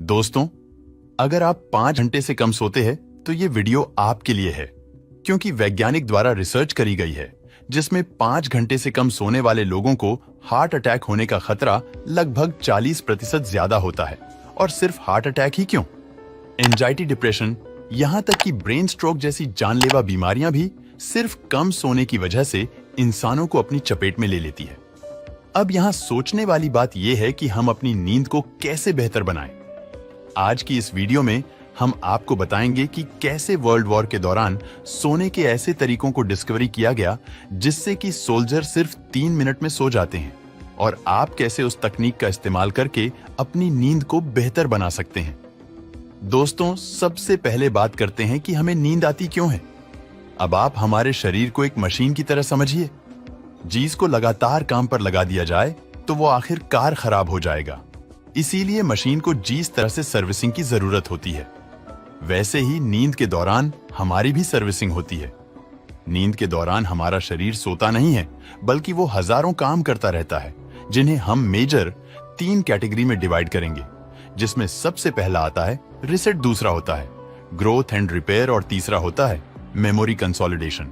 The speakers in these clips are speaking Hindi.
दोस्तों, अगर आप 5 घंटे से कम सोते हैं तो ये वीडियो आपके लिए है, क्योंकि वैज्ञानिक द्वारा रिसर्च करी गई है जिसमें 5 घंटे से कम सोने वाले लोगों को हार्ट अटैक होने का खतरा लगभग 40% ज्यादा होता है। और सिर्फ हार्ट अटैक ही क्यों, एंजाइटी, डिप्रेशन, यहाँ तक कि ब्रेन स्ट्रोक जैसी जानलेवा बीमारियां भी सिर्फ कम सोने की वजह से इंसानों को अपनी चपेट में ले लेती है। अब यहाँ सोचने वाली बात यह है कि हम अपनी नींद को कैसे बेहतर बनाएं। आज की इस वीडियो में हम आपको बताएंगे कि कैसे वर्ल्ड वॉर के दौरान सोने के ऐसे तरीकों को डिस्कवरी किया गया जिससे कि सोल्जर सिर्फ 3 मिनट में सो जाते हैं, और आप कैसे उस तकनीक का इस्तेमाल करके अपनी नींद को बेहतर बना सकते हैं। दोस्तों, सबसे पहले बात करते हैं कि हमें नींद आती क्यों है। अब आप हमारे शरीर को एक मशीन की तरह समझिए। जिसको लगातार काम पर लगा दिया जाए तो वो आखिरकार खराब हो जाएगा। इसीलिए मशीन को जिस तरह से सर्विसिंग की जरूरत होती है, वैसे ही नींद के दौरान हमारी भी सर्विसिंग होती है। नींद के दौरान हमारा शरीर सोता नहीं है, बल्कि वो हजारों काम करता रहता है, जिन्हें हम मेजर 3 कैटेगरी में डिवाइड करेंगे, जिसमें सबसे पहला आता है रिसेट, दूसरा होता है ग्रोथ एंड रिपेयर, और तीसरा होता है मेमोरी कंसोलिडेशन।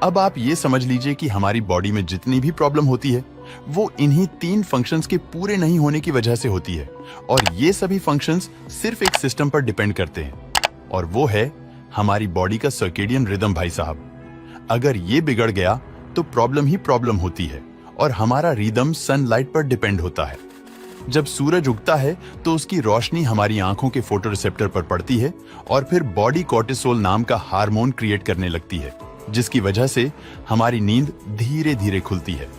अब आप ये समझ लीजिए कि हमारी बॉडी में जितनी भी प्रॉब्लम होती है वो इन्हीं 3 फंक्शंस के पूरे नहीं होने की वजह से होती है, और ये सभी फंक्शंस सिर्फ एक सिस्टम पर डिपेंड करते हैं, और वो है हमारी बॉडी का सर्केडियन रिदम। भाई साहब, अगर ये बिगड़ गया तो प्रॉब्लम ही प्रॉब्लम होती है, और हमारा रिदम सनलाइट पर डिपेंड होता है। जब सूरज उगता है तो उसकी रोशनी हमारी आंखों के फोटोरिसेप्टर पर पड़ती है, और फिर बॉडी कॉर्टिसोल नाम का हार्मोन क्रिएट करने लगती है, जिसकी वजह से हमारी नींद धीरे धीरे खुलती है।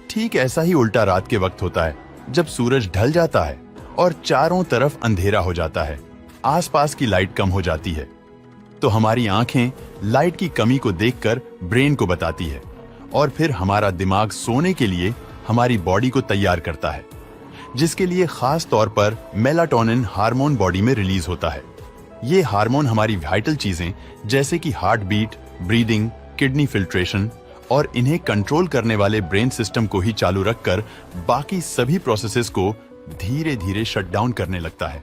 ठीक ऐसा ही उल्टा रात के वक्त होता है, जब सूरज ढल जाता है और चारों तरफ अंधेरा हो जाता है, आसपास की लाइट कम हो जाती है, तो हमारी आंखें लाइट की कमी को देखकर ब्रेन को बताती है, और फिर हमारा दिमाग सोने के लिए हमारी बॉडी को तैयार करता है, जिसके लिए खास तौर पर मेलाटोनिन हार्मोन बॉडी में रिलीज होता है। ये हार्मोन हमारी वाइटल चीजें जैसे कि heart beat, breathing, kidney filtration और इन्हें कंट्रोल करने वाले ब्रेन सिस्टम को ही चालू रखकर बाकी सभी प्रोसेसेस को धीरे धीरे शट डाउन करने लगता है,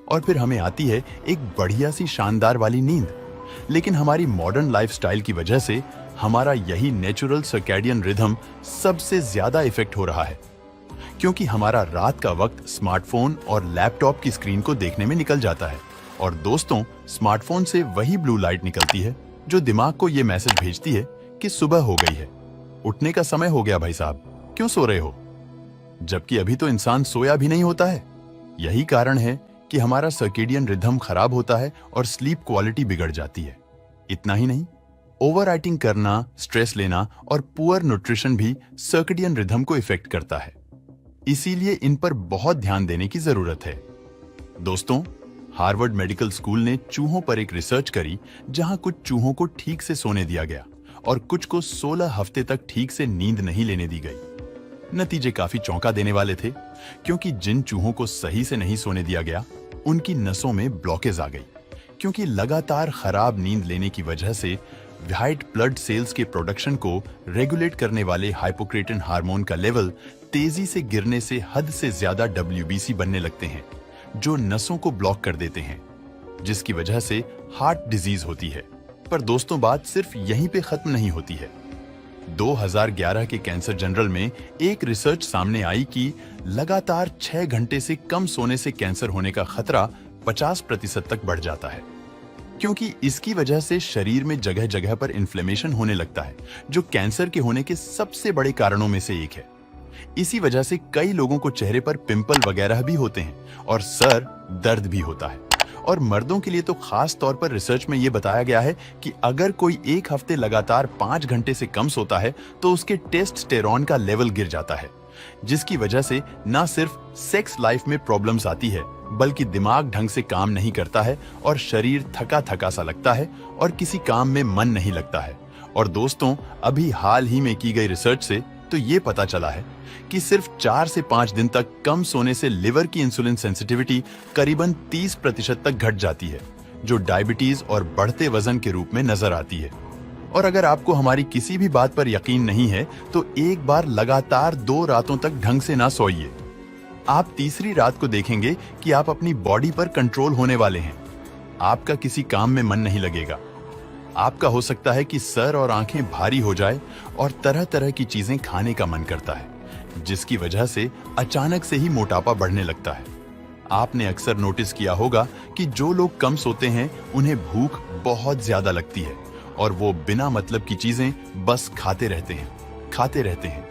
और फिर हमें आती है एक बढ़िया सी शानदार वाली नींद। लेकिन हमारी मॉडर्न लाइफस्टाइल की वजह से हमारा यही नेचुरल सर्कैडियन रिदम सबसे ज्यादा इफेक्ट हो रहा है, क्योंकि हमारा रात का वक्त स्मार्टफोन और लैपटॉप की स्क्रीन को देखने में निकल जाता है। और दोस्तों, स्मार्टफोन से वही ब्लू लाइट निकलती है जो दिमाग को ये मैसेज भेजती है कि सुबह हो गई है, उठने का समय हो गया। भाई साहब, क्यों सो रहे हो? जबकि अभी तो इंसान सोया भी नहीं होता है। यही कारण है कि हमारा सर्केडियन रिदम खराब होता है और स्लीप क्वालिटी बिगड़ जाती है। इतना ही नहीं, ओवर राइटिंग करना, स्ट्रेस लेना और पुअर न्यूट्रिशन भी सर्केडियन रिदम को इफेक्ट करता है। इसीलिए इन पर बहुत ध्यान देने की जरूरत है। दोस्तों, हार्वर्ड मेडिकल स्कूल ने चूहों पर एक रिसर्च करी, जहां कुछ चूहों को ठीक से सोने दिया गया और कुछ को 16 हफ्ते तक ठीक से नींद नहीं लेने दी गई। नतीजे काफी चौंका देने वाले थे, क्योंकि जिन चूहों को सही से नहीं सोने दिया गया उनकी नसों में ब्लॉकेज आ गई, क्योंकि लगातार खराब नींद लेने की वजह से व्हाइट ब्लड सेल्स के प्रोडक्शन को रेगुलेट करने वाले हाइपोक्रेटिन हार्मोन का लेवल तेजी से गिरने से हद से ज्यादा WBC बनने लगते हैं, जो नसों को ब्लॉक कर देते हैं, जिसकी वजह से हार्ट डिजीज होती है। पर दोस्तों, बात सिर्फ यहीं पे खत्म नहीं होती है। 2011 के कैंसर जर्नल में एक रिसर्च सामने आई कि लगातार 6 घंटे से कम सोने से कैंसर होने का खतरा 50% तक बढ़ जाता है, क्योंकि इसकी वजह से शरीर में जगह जगह पर इन्फ्लेमेशन होने लगता है, जो कैंसर के होने के सबसे बड़े कारणों में से एक है। इसी वजह से कई लोगों को चेहरे पर पिंपल वगैरह भी होते हैं, और सर दर्द भी होता है। और मर्दों के लिए तो खास तौर पर रिसर्च में यह बताया गया है कि अगर कोई 1 हफ्ते लगातार 5 घंटे से कम सोता है तो उसके टेस्टोस्टेरोन का लेवल गिर जाता है, जिसकी वजह से न सिर्फ सेक्स लाइफ में प्रॉब्लम्स आती है, बल्कि दिमाग ढंग से काम नहीं करता है और शरीर थका थका सा लगता है और किसी काम में मन नहीं लगता है। और दोस्तों, अभी हाल ही में की गई रिसर्च से तो ये पता चला है कि सिर्फ 4 से 5 दिन तक कम सोने से लिवर की इंसुलिन सेंसिटिविटी करीबन 30% तक घट जाती है, जो डायबिटीज और बढ़ते वजन के रूप में नजर आती है। और अगर आपको हमारी किसी भी बात पर यकीन नहीं है तो एक बार लगातार 2 रातों तक ढंग से ना सोइए। आप तीसरी रात को देखेंगे कि आप अपनी बॉडी पर कंट्रोल होने वाले हैं। आपका किसी काम में मन नहीं लगेगा। आपका हो सकता है कि सर और आंखें भारी हो जाए और तरह तरह की चीजें खाने का मन करता है, जिसकी वजह से अचानक से ही मोटापा बढ़ने लगता है। आपने अक्सर नोटिस किया होगा कि जो लोग कम सोते हैं उन्हें भूख बहुत ज्यादा लगती है और वो बिना मतलब की चीजें बस खाते रहते हैं।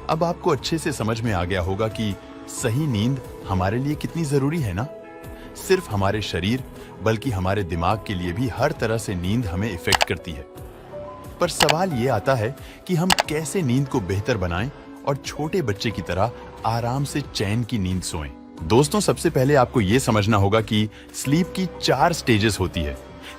अब आपको अच्छे से समझ में आ गया होगा कि सही नींद हमारे लिए कितनी जरूरी है ना। सिर्फ हमारे शरीर बल्कि हमारे दिमाग के लिए भी हर तरह से नींद हमें इफेक्ट करती है। पर सवाल ये आता है कि हम कैसे नींद को बेहतर बनाएं और छोटे बच्चे की तरह आराम से चैन की नींद सोएं। दोस्तों, सबसे पहले आपको ये समझना होगा कि स्लीप की 4 स्टेजेस होती है।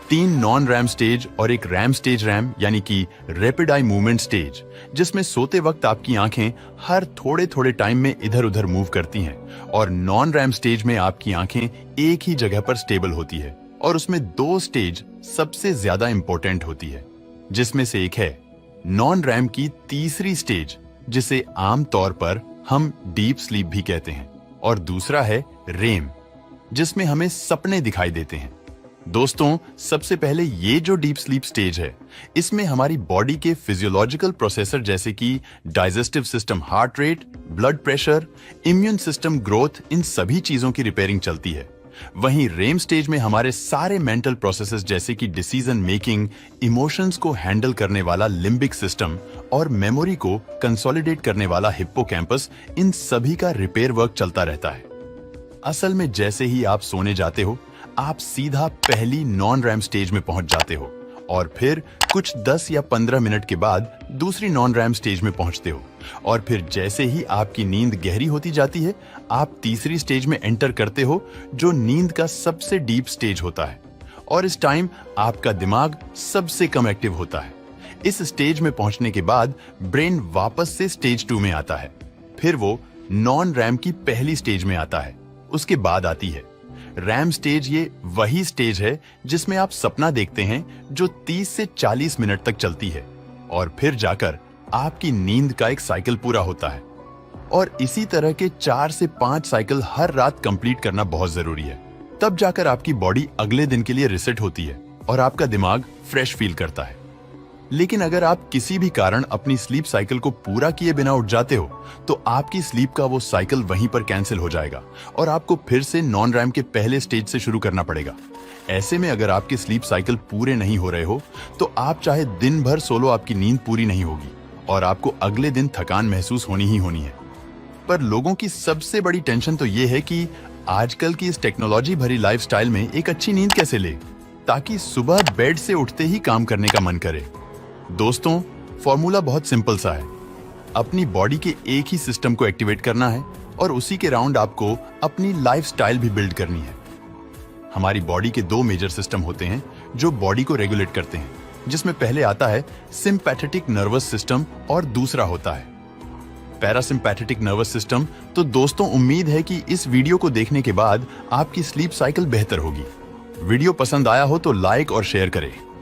3 नॉन रैम स्टेज और एक रैम स्टेज यानी कि रैपिड आई मूवमेंट स्टेज, जिसमें सोते वक्त आपकी आंखें हर थोड़े थोड़े टाइम में इधर उधर मूव करती हैं, और नॉन रैम स्टेज में आपकी आंखें एक ही जगह पर स्टेबल होती है। और उसमें 2 स्टेज सबसे ज्यादा इंपॉर्टेंट होती है, जिसमें से एक है नॉन रैम की तीसरी स्टेज, जिसे आमतौर पर हम डीप स्लीप भी कहते हैं, और दूसरा है रेम, जिसमें हमें सपने दिखाई देते हैं। दोस्तों, सबसे पहले ये जो डीप स्लीप स्टेज है, इसमें हमारी बॉडी के फिजियोलॉजिकल प्रोसेसर जैसे कि digestive system, heart rate, blood pressure, immune system growth, इन सभी चीजों की रिपेयरिंग चलती है। वहीं रेम स्टेज में हमारे सारे मेंटल प्रोसेसेस जैसे कि डिसीजन मेकिंग, इमोशंस को हैंडल करने वाला लिम्बिक सिस्टम और मेमोरी को कंसोलिडेट करने वाला हिप्पोकैम्पस, इन सभी का रिपेयर वर्क चलता रहता है। असल में जैसे ही आप सोने जाते हो, आप सीधा पहली नॉन रैम स्टेज में पहुंच जाते हो और फिर कुछ 10 या 15 मिनट के बाद दूसरी नॉन रैम स्टेज में पहुंचते हो, और फिर जैसे ही आपकी नींद गहरी होती जाती है, आप तीसरी स्टेज में एंटर करते हो, जो नींद का सबसे डीप स्टेज होता है, और इस टाइम आपका दिमाग सबसे कम एक्टिव होता है। इस स्टेज में पहुंचने के बाद ब्रेन वापस से स्टेज 2 में आता है, फिर वो नॉन रैम की पहली स्टेज में आता है, उसके बाद आती है रैम स्टेज। ये वही स्टेज है जिसमें आप सपना देखते हैं, जो 30 से 40 मिनट तक चलती है, और फिर जाकर आपकी नींद का एक साइकिल पूरा होता है। और इसी तरह के 4 से 5 साइकिल हर रात कंप्लीट करना बहुत जरूरी है। तब जाकर आपकी बॉडी अगले दिन के लिए रिसेट होती है और आपका दिमाग फ्रेश फील करता है। लेकिन अगर आप किसी भी कारण अपनी स्लीप साइकिल को पूरा किए बिना उठ जाते हो, तो आपकी स्लीप का वो साइकिल वहीं पर कैंसिल हो जाएगा और आपको फिर से नॉन रैम के पहले स्टेज से शुरू करना पड़ेगा। ऐसे में अगर आपके स्लीप साइकिल पूरे नहीं हो रहे हो, तो आप चाहे दिन भर सो लो, आपकी नींद पूरी नहीं होगी और आपको अगले दिन थकान महसूस होनी ही होनी है। पर लोगों की सबसे बड़ी टेंशन तो ये है कि आजकल की इस टेक्नोलॉजी भरी लाइफस्टाइल में एक अच्छी नींद कैसे ले, ताकि सुबह बेड से उठते ही काम करने का मन करे। दोस्तों, फॉर्मूला बहुत सिंपल सा है। अपनी बॉडी के एक ही सिस्टम को एक्टिवेट करना है और उसी के राउंड आपको अपनी लाइफस्टाइल भी बिल्ड करनी है। हमारी बॉडी के 2 मेजर सिस्टम होते हैं जो बॉडी को रेगुलेट करते हैं, जिसमें पहले आता है सिंपैथेटिक नर्वस सिस्टम और दूसरा होता है पैरासिम्पैथेटिक नर्वस सिस्टम। तो दोस्तों, उम्मीद है कि इस वीडियो को देखने के बाद आपकी स्लीप साइकिल बेहतर होगी। वीडियो पसंद आया हो तो लाइक और शेयर करें।